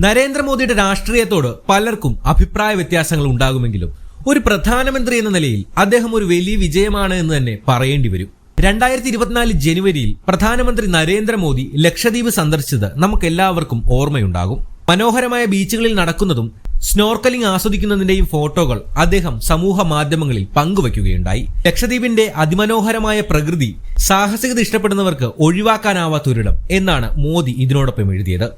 നരേന്ദ്രമോദിയുടെ രാഷ്ട്രീയത്തോട് പലർക്കും അഭിപ്രായ വ്യത്യാസങ്ങൾ ഉണ്ടാകുമെങ്കിലും ഒരു പ്രധാനമന്ത്രി എന്ന നിലയിൽ അദ്ദേഹം ഒരു വലിയ വിജയമാണ് എന്ന് തന്നെ പറയേണ്ടി വരും. 2024 ജനുവരിയിൽ പ്രധാനമന്ത്രി നരേന്ദ്രമോദി ലക്ഷദ്വീപ് സന്ദർശിച്ചത് നമുക്കെല്ലാവർക്കും ഓർമ്മയുണ്ടാകും. മനോഹരമായ ബീച്ചുകളിൽ നടക്കുന്നതും സ്നോർക്കലിംഗ് ആസ്വദിക്കുന്നതിന്റെയും ഫോട്ടോകൾ അദ്ദേഹം സമൂഹ മാധ്യമങ്ങളിൽ പങ്കുവയ്ക്കുകയുണ്ടായി. ലക്ഷദ്വീപിന്റെ അതിമനോഹരമായ പ്രകൃതി, സാഹസികത ഇഷ്ടപ്പെടുന്നവർക്ക് ഒഴിവാക്കാനാവാത്തൊരിടം എന്നാണ് മോദി ഇതിനോടൊപ്പം എഴുതിയത്.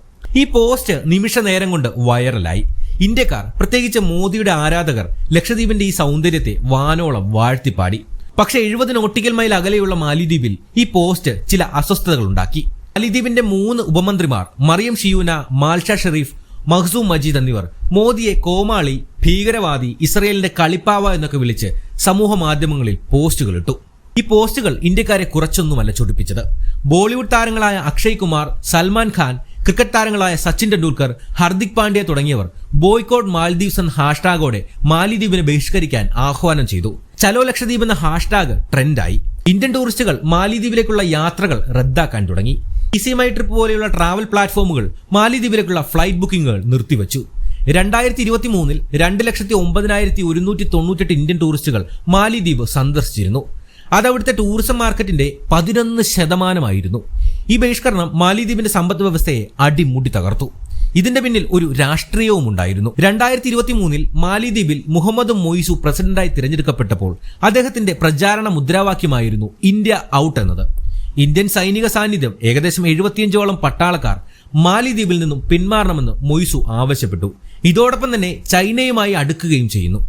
ഈ പോസ്റ്റ് നിമിഷ നേരം കൊണ്ട് വൈറലായി. ഇന്ത്യക്കാർ, പ്രത്യേകിച്ച് മോദിയുടെ ആരാധകർ, ലക്ഷദ്വീപിന്റെ ഈ സൗന്ദര്യത്തെ വാനോളം വാഴ്ത്തിപ്പാടി. പക്ഷെ 70 നോട്ടിക്കൽ മൈൽ അകലെയുള്ള മാലിദ്വീപിൽ ഈ പോസ്റ്റ് ചില അസ്വസ്ഥതകൾ ഉണ്ടാക്കി. മാലിദ്വീപിന്റെ 3 ഉപമന്ത്രിമാർ മറിയം ഷിയൂന, മാൽഷ ഷെരീഫ്, മഹ്സൂം മജീദ് എന്നിവർ മോദിയെ കോമാളി, ഭീകരവാദി, ഇസ്രയേലിന്റെ കളിപ്പാവ എന്നൊക്കെ വിളിച്ച് സമൂഹ മാധ്യമങ്ങളിൽ പോസ്റ്റുകൾ ഇട്ടു. ഈ പോസ്റ്റുകൾ ഇന്ത്യക്കാരെ കുറച്ചൊന്നുമല്ല ചൊടിപ്പിച്ചത്. ബോളിവുഡ് താരങ്ങളായ അക്ഷയ് കുമാർ, സൽമാൻ ഖാൻ, ക്രിക്കറ്റ് താരങ്ങളായ സച്ചിൻ ടെണ്ടുൽക്കർ, ഹർദിക് പാണ്ഡ്യ തുടങ്ങിയവർ ബോയ്ക്കോട്ട് മാൽദീവ്സ് എന്ന ഹാഷ്ടാഗോടെ മാലിദ്വീപിനെ ബഹിഷ്കരിക്കാൻ ആഹ്വാനം ചെയ്തു. ചലോ ലക്ഷദ്വീപ് എന്ന ഹാഷ്ടാഗ് ട്രെൻഡായി. ഇന്ത്യൻ ടൂറിസ്റ്റുകൾ മാലിദ്വീപിലേക്കുള്ള യാത്രകൾ റദ്ദാക്കാൻ തുടങ്ങി. ഈസി മൈ ട്രിപ്പ് പോലെയുള്ള ട്രാവൽ പ്ലാറ്റ്ഫോമുകൾ മാലിദ്വീപിലേക്കുള്ള ഫ്ലൈറ്റ് ബുക്കിംഗുകൾ നിർത്തിവച്ചു. 2023 2,09,198 ഇന്ത്യൻ ടൂറിസ്റ്റുകൾ മാലിദ്വീപ് സന്ദർശിച്ചിരുന്നു. അത് അവിടുത്തെ ടൂറിസം മാർക്കറ്റിന്റെ 11% ഈ ബഹിഷ്കരണം മാലിദ്വീപിന്റെ സമ്പദ് വ്യവസ്ഥയെ അടിമുടി തകർത്തു. ഇതിന്റെ പിന്നിൽ ഒരു രാഷ്ട്രീയവും ഉണ്ടായിരുന്നു. 2023 മാലിദ്വീപിൽ മുഹമ്മദ് മൊയ്സു പ്രസിഡന്റായി തിരഞ്ഞെടുക്കപ്പെട്ടപ്പോൾ അദ്ദേഹത്തിന്റെ പ്രചാരണ മുദ്രാവാക്യമായിരുന്നു ഇന്ത്യ ഔട്ട് എന്നത്. ഇന്ത്യൻ സൈനിക സാന്നിധ്യം, ഏകദേശം 75ഓളം പട്ടാളക്കാർ മാലിദ്വീപിൽ നിന്നും പിന്മാറണമെന്ന് മൊയ്സു ആവശ്യപ്പെട്ടു. ഇതോടൊപ്പം തന്നെ ചൈനയുമായി അടുക്കുകയും ചെയ്യുന്നു.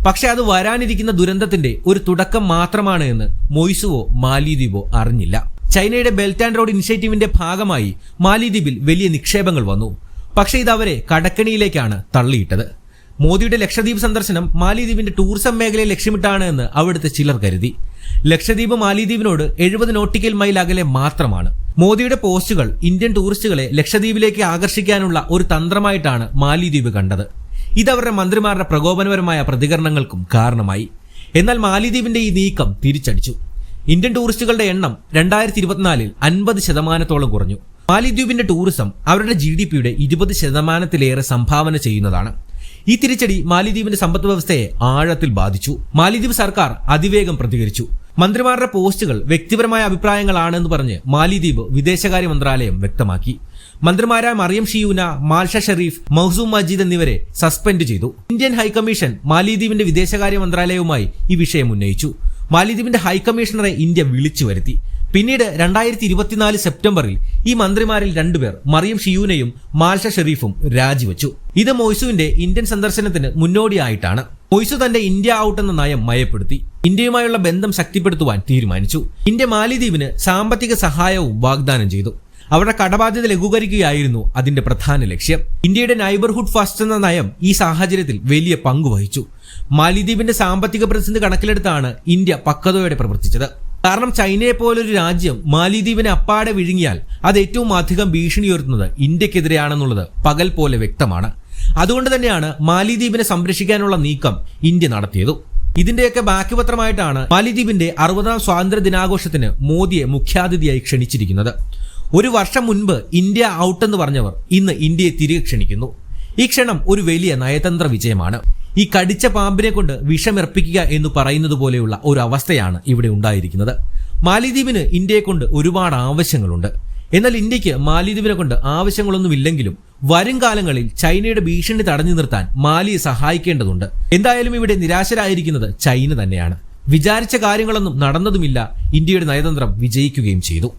പക്ഷെ അത് വരാനിരിക്കുന്ന ദുരന്തത്തിന്റെ ഒരു തുടക്കം മാത്രമാണ് എന്ന് മൊയ്സുവോ മാലിദ്വീപോ അറിഞ്ഞില്ല. ചൈനയുടെ ബെൽറ്റ് ആൻഡ് റോഡ് ഇനിഷ്യേറ്റീവിന്റെ ഭാഗമായി മാലിദ്വീപിൽ വലിയ നിക്ഷേപങ്ങൾ വന്നു. പക്ഷെ ഇത് അവരെ കടക്കണിയിലേക്കാണ് തള്ളിയിട്ടത്. മോദിയുടെ ലക്ഷദ്വീപ് സന്ദർശനം മാലിദ്വീപിന്റെ ടൂറിസം മേഖലയെ ലക്ഷ്യമിട്ടാണ് എന്ന് അവിടുത്തെ ചിലർ കരുതി. ലക്ഷദ്വീപ് മാലിദ്വീപിനോട് 70 നോട്ടിക്കൽ മൈൽ അകലെ മാത്രമാണ്. മോദിയുടെ പോസ്റ്റുകൾ ഇന്ത്യൻ ടൂറിസ്റ്റുകളെ ലക്ഷദ്വീപിലേക്ക് ആകർഷിക്കാനുള്ള ഒരു തന്ത്രമായിട്ടാണ് മാലിദ്വീപ് കണ്ടത്. ഇതവരുടെ മന്ത്രിമാരുടെ പ്രകോപനപരമായ പ്രതികരണങ്ങൾക്കും കാരണമായി. എന്നാൽ മാലിദ്വീപിന്റെ ഈ നീക്കം തിരിച്ചടിച്ചു. ഇന്ത്യൻ ടൂറിസ്റ്റുകളുടെ എണ്ണം 2024 50% കുറഞ്ഞു. മാലിദ്വീപിന്റെ ടൂറിസം അവരുടെ GDPയുടെ 20% സംഭാവന ചെയ്യുന്നതാണ്. ഈ തിരിച്ചടി മാലിദ്വീപിന്റെ സമ്പദ് വ്യവസ്ഥയെ ആഴത്തിൽ ബാധിച്ചു. മാലിദ്വീപ് സർക്കാർ അതിവേഗം പ്രതികരിച്ചു. മന്ത്രിമാരുടെ പോസ്റ്റുകൾ വ്യക്തിപരമായ അഭിപ്രായങ്ങളാണെന്ന് പറഞ്ഞ് മാലിദ്വീപ് വിദേശകാര്യ മന്ത്രാലയം വ്യക്തമാക്കി. മന്ത്രിമാരായ മറിയം ഷിയൂന, മാൽഷ ഷെരീഫ്, മഹ്സൂം മജീദ് എന്നിവരെ സസ്പെൻഡ് ചെയ്തു. ഇന്ത്യൻ ഹൈക്കമ്മീഷൻ മാലിദ്വീപിന്റെ വിദേശകാര്യ മന്ത്രാലയവുമായി ഈ വിഷയം ഉന്നയിച്ചു. മാലിദ്വീപിന്റെ ഹൈക്കമ്മീഷണറെ ഇന്ത്യ വിളിച്ചു വരുത്തി. പിന്നീട് 2024 സെപ്റ്റംബറിൽ ഈ മന്ത്രിമാരിൽ 2 പേർ, മറിയം ഷിയൂനയും മാൽഷ ഷെരീഫും രാജിവെച്ചു. ഇത് മൊയ്സുവിന്റെ ഇന്ത്യൻ സന്ദർശനത്തിന് മുന്നോടിയായിട്ടാണ്. മൊയ്സു തന്റെ ഇന്ത്യ ഔട്ട് എന്ന നയം മയപ്പെടുത്തി ഇന്ത്യയുമായുള്ള ബന്ധം ശക്തിപ്പെടുത്തുവാൻ തീരുമാനിച്ചു. ഇന്ത്യ മാലിദ്വീപിന് സാമ്പത്തിക സഹായവും വാഗ്ദാനം ചെയ്തു. അവരുടെ കടബാധ്യത ലഘൂകരിക്കുകയായിരുന്നു അതിന്റെ പ്രധാന ലക്ഷ്യം. ഇന്ത്യയുടെ നൈബർഹുഡ് ഫസ്റ്റ് എന്ന നയം ഈ സാഹചര്യത്തിൽ വലിയ പങ്കുവഹിച്ചു. മാലിദ്വീപിന്റെ സാമ്പത്തിക പ്രതിസന്ധി കണക്കിലെടുത്താണ് ഇന്ത്യ പക്വതയോടെ പ്രവർത്തിച്ചത്. കാരണം ചൈനയെ പോലൊരു രാജ്യം മാലിദ്വീപിനെ അപ്പാടെ വിഴുങ്ങിയാൽ അത് ഏറ്റവും അധികം ഭീഷണി ഉയർത്തുന്നത് ഇന്ത്യക്കെതിരെയാണെന്നുള്ളത് പകൽ പോലെ വ്യക്തമാണ്. അതുകൊണ്ട് തന്നെയാണ് മാലിദ്വീപിനെ സംരക്ഷിക്കാനുള്ള നീക്കം ഇന്ത്യ നടത്തിയത്. ഇതിന്റെയൊക്കെ ബാക്കിപത്രമായിട്ടാണ് മാലിദ്വീപിന്റെ 60ാം സ്വാതന്ത്ര്യ ദിനാഘോഷത്തിന് മോദിയെ മുഖ്യാതിഥിയായി ക്ഷണിച്ചിരിക്കുന്നത്. 1 വർഷം മുൻപ് ഇന്ത്യ ഔട്ട് എന്ന് പറഞ്ഞവർ ഇന്ന് ഇന്ത്യയെ തിരികെ ക്ഷണിക്കുന്നു. ഈ ക്ഷണം ഒരു വലിയ നയതന്ത്ര വിജയമാണ്. ഈ കടിച്ച പാമ്പിനെ കൊണ്ട് വിഷമിറപ്പിക്കുക എന്ന് പറയുന്നത് പോലെയുള്ള ഒരു അവസ്ഥയാണ് ഇവിടെ ഉണ്ടായിരിക്കുന്നത്. മാലിദ്വീപിന് ഇന്ത്യയെ കൊണ്ട് ഒരുപാട് ആവശ്യങ്ങളുണ്ട്. എന്നാൽ ഇന്ത്യക്ക് മാലിദ്വീപിനെ കൊണ്ട് ആവശ്യങ്ങളൊന്നുമില്ലെങ്കിലും വരും കാലങ്ങളിൽ ചൈനയുടെ ഭീഷണി തടഞ്ഞു നിർത്താൻ മാലിയെ സഹായിക്കേണ്ടതുണ്ട്. എന്തായാലും ഇവിടെ നിരാശരായിരിക്കുന്നത് ചൈന തന്നെയാണ്. വിചാരിച്ച കാര്യങ്ങളൊന്നും നടന്നതുമില്ല. ഇന്ത്യയുടെ നയതന്ത്രം വിജയിക്കുകയും ചെയ്തു.